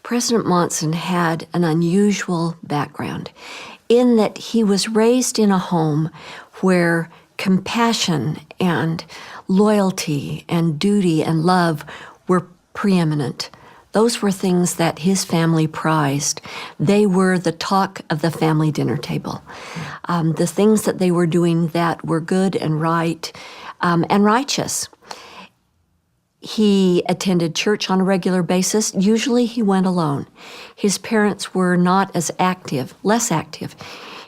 President Monson had an unusual background in that he was raised in a home where compassion and loyalty and duty and love were preeminent. Those were things that his family prized. They were the talk of the family dinner table. The things that they were doing that were good and right and righteous. He attended church on a regular basis. Usually he went alone. His parents were not as active, less active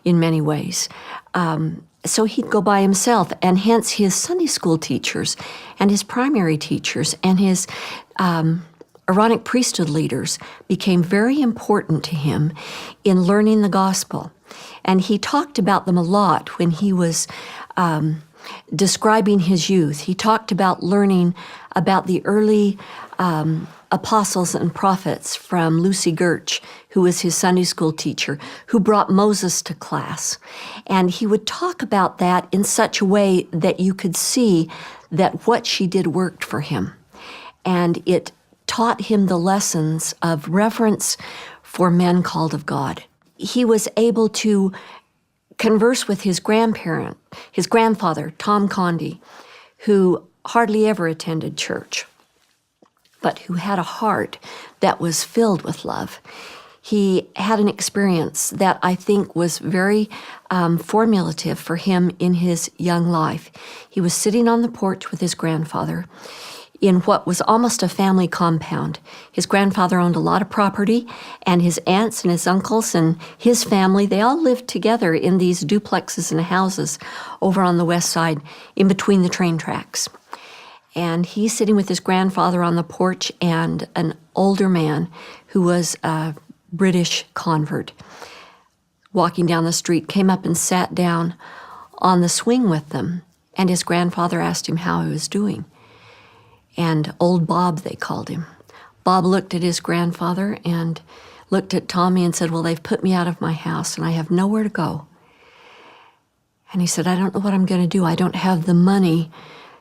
in many ways. So he'd go by himself, and hence his Sunday school teachers and his primary teachers and his Aaronic priesthood leaders became very important to him in learning the gospel. And he talked about them a lot when he was describing his youth. He talked about learning about the early apostles and prophets from Lucy Gertch, who was his Sunday school teacher, who brought Moses to class. And he would talk about that in such a way that you could see that what she did worked for him. And it taught him the lessons of reverence for men called of God. He was able to converse with his grandfather, Tom Condie, who hardly ever attended church, but who had a heart that was filled with love. He had an experience that I think was very formulative for him in his young life. He was sitting on the porch with his grandfather in what was almost a family compound. His grandfather owned a lot of property, and his aunts and his uncles and his family, they all lived together in these duplexes and houses over on the west side in between the train tracks. And he's sitting with his grandfather on the porch, and an older man who was a British convert walking down the street came up and sat down on the swing with them, and his grandfather asked him how he was doing. And old Bob, they called him. Bob looked at his grandfather and looked at Tommy and said, "Well, they've put me out of my house and I have nowhere to go." And he said, "I don't know what I'm going to do. I don't have the money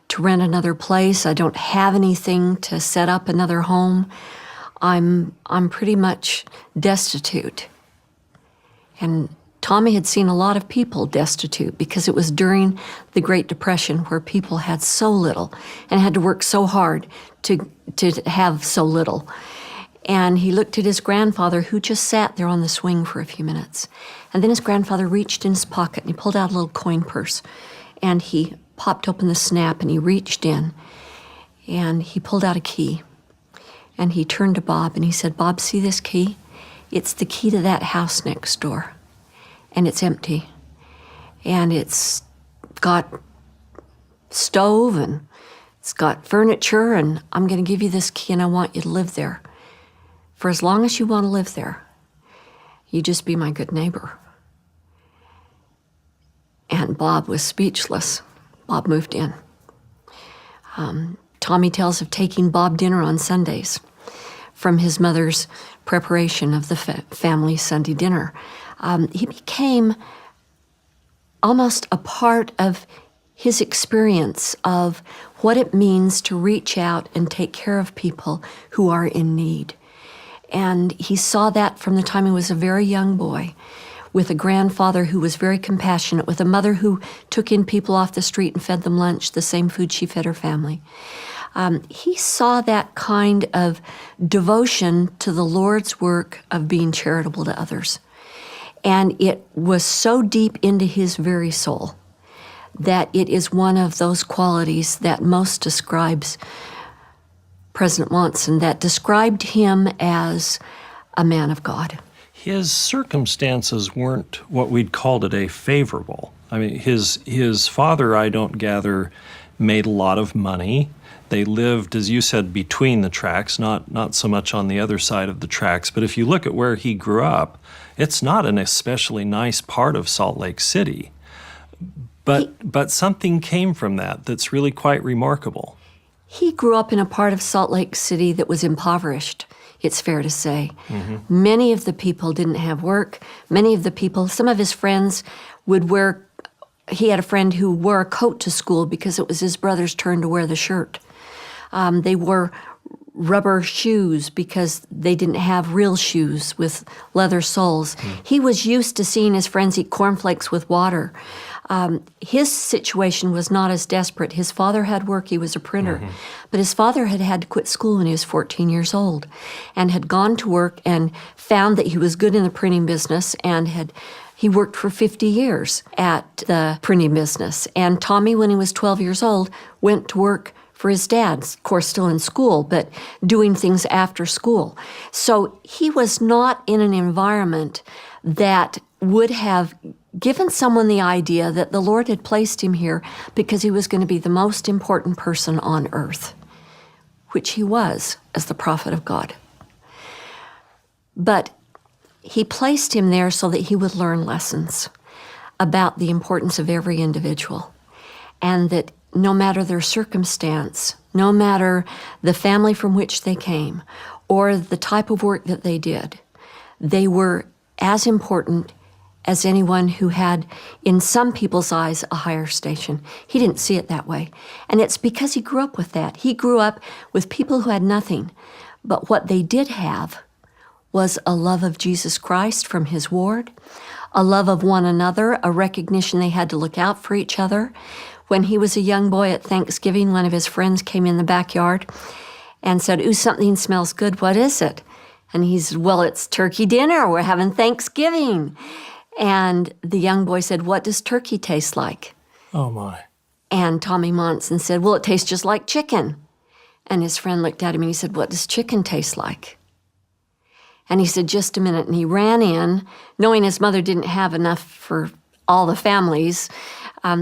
to rent another place. I don't have anything to set up another home. I'm pretty much destitute." And Tommy had seen a lot of people destitute because it was during the Great Depression where people had so little and had to work so hard to have so little. And he looked at his grandfather, who just sat there on the swing for a few minutes. And then his grandfather reached in his pocket and he pulled out a little coin purse. And he popped open the snap and he reached in and he pulled out a key. And he turned to Bob and he said, "Bob, see this key? It's the key to that house next door. And it's empty. And it's got stove and it's got furniture, and I'm going to give you this key and I want you to live there. For as long as you want to live there, you just be my good neighbor." And Bob was speechless. Bob moved in. Tommy tells of taking Bob dinner on Sundays from his mother's preparation of the family Sunday dinner. He became almost a part of his experience of what it means to reach out and take care of people who are in need. And he saw that from the time he was a very young boy, with a grandfather who was very compassionate, with a mother who took in people off the street and fed them lunch, the same food she fed her family. He saw that kind of devotion to the Lord's work of being charitable to others. And it was so deep into his very soul that it is one of those qualities that most describes President Monson, that described him as a man of God. His circumstances weren't what we'd call today favorable. I mean, his father, I don't gather, made a lot of money. They lived, as you said, between the tracks, not so much on the other side of the tracks. But if you look at where he grew up, it's not an especially nice part of Salt Lake City. But something came from that that's really quite remarkable. He grew up in a part of Salt Lake City that was impoverished, it's fair to say. Mm-hmm. Many of the people didn't have work. Some of his friends would he had a friend who wore a coat to school because it was his brother's turn to wear the shirt. They wore rubber shoes because they didn't have real shoes with leather soles. He was used to seeing his friends eat cornflakes with water. His situation was not as desperate. His father had work. He was a printer. But his father had to quit school when he was 14 years old and had gone to work and found that he was good in the printing business and he worked for 50 years at the printing business. And Tommy, when he was 12 years old, went to work for his dad, of course still in school, but doing things after school. So he was not in an environment that would have given someone the idea that the Lord had placed him here because he was going to be the most important person on earth, which he was as the prophet of God. But he placed him there so that he would learn lessons about the importance of every individual, and that no matter their circumstance, no matter the family from which they came, or the type of work that they did, they were as important as anyone who had, in some people's eyes, a higher station. He didn't see it that way. And it's because he grew up with that. He grew up with people who had nothing, but what they did have was a love of Jesus Christ from his ward, a love of one another, a recognition they had to look out for each other. When he was a young boy at Thanksgiving, one of his friends came in the backyard and said, "Ooh, something smells good. What is it?" And he said, "Well, it's turkey dinner. We're having Thanksgiving." And the young boy said, "What does turkey taste like?" Oh, my. And Tommy Monson said, "Well, it tastes just like chicken." And his friend looked at him and he said, "What does chicken taste like?" And he said, "Just a minute." And he ran in, knowing his mother didn't have enough for all the families.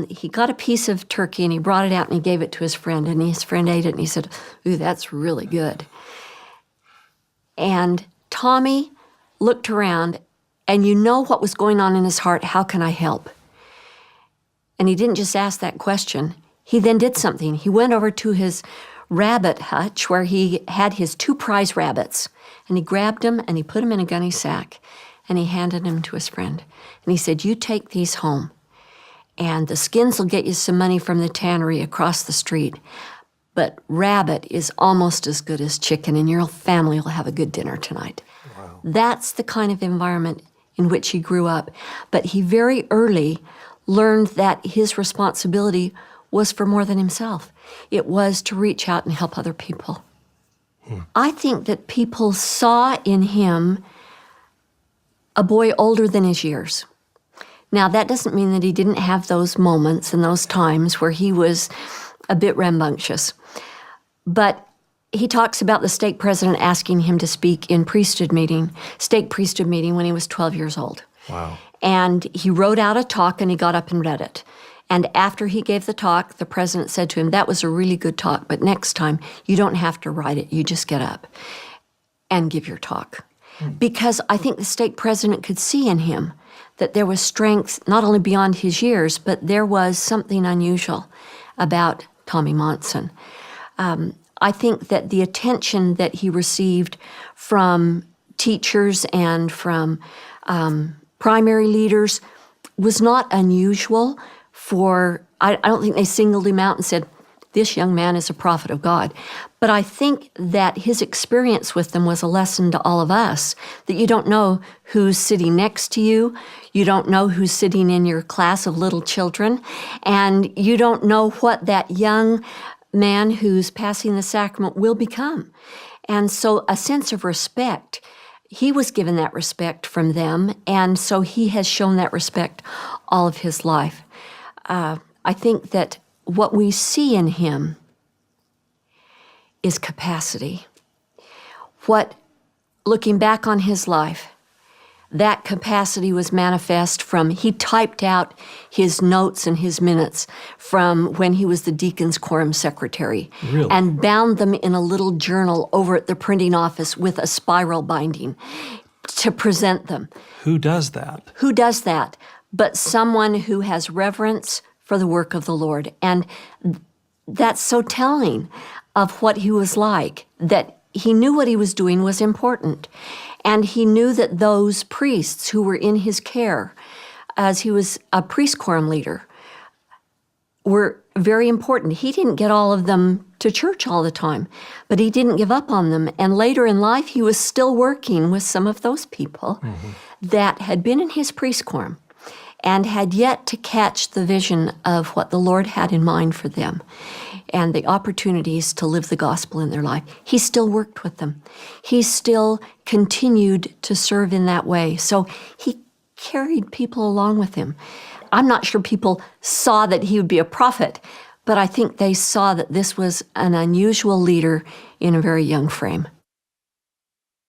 He got a piece of turkey and he brought it out and he gave it to his friend. And his friend ate it and he said, "Ooh, that's really good." And Tommy looked around, and you know what was going on in his heart. How can I help? And he didn't just ask that question. He then did something. He went over to his rabbit hutch where he had his 2 prize rabbits, and he grabbed them and he put them in a gunny sack and he handed them to his friend. And he said, "You take these home, and the skins will get you some money from the tannery across the street. But rabbit is almost as good as chicken, and your family will have a good dinner tonight." Wow. That's the kind of environment in which he grew up. But he very early learned that his responsibility was for more than himself. It was to reach out and help other people. I think that people saw in him a boy older than his years. Now, that doesn't mean that he didn't have those moments and those times where he was a bit rambunctious. But he talks about the stake president asking him to speak in stake priesthood meeting when he was 12 years old. Wow. And he wrote out a talk and he got up and read it. And after he gave the talk, the president said to him, "That was a really good talk, but next time you don't have to write it. You just get up and give your talk." Because I think the stake president could see in him that there was strength not only beyond his years, but there was something unusual about Tommy Monson. I think that the attention that he received from teachers and from primary leaders was not unusual I don't think they singled him out and said, "This young man is a prophet of God." But I think that his experience with them was a lesson to all of us, that you don't know who's sitting next to you, you don't know who's sitting in your class of little children, and you don't know what that young man who's passing the sacrament will become. And so a sense of respect, he was given that respect from them, and so he has shown that respect all of his life. I think that what we see in him is capacity. Looking back on his life, that capacity was manifest from, he typed out his notes and his minutes from when he was the deacon's quorum secretary. Really? And bound them in a little journal over at the printing office with a spiral binding to present them. Who does that? Who does that? But someone who has reverence for the work of the Lord. And that's so telling of what he was like, that he knew what he was doing was important. And he knew that those priests who were in his care, as he was a priest quorum leader, were very important. He didn't get all of them to church all the time. But he didn't give up on them. And later in life, he was still working with some of those people that had been in his priest quorum and had yet to catch the vision of what the Lord had in mind for them and the opportunities to live the gospel in their life. He still worked with them. He still continued to serve in that way. So he carried people along with him. I'm not sure people saw that he would be a prophet, but I think they saw that this was an unusual leader in a very young frame.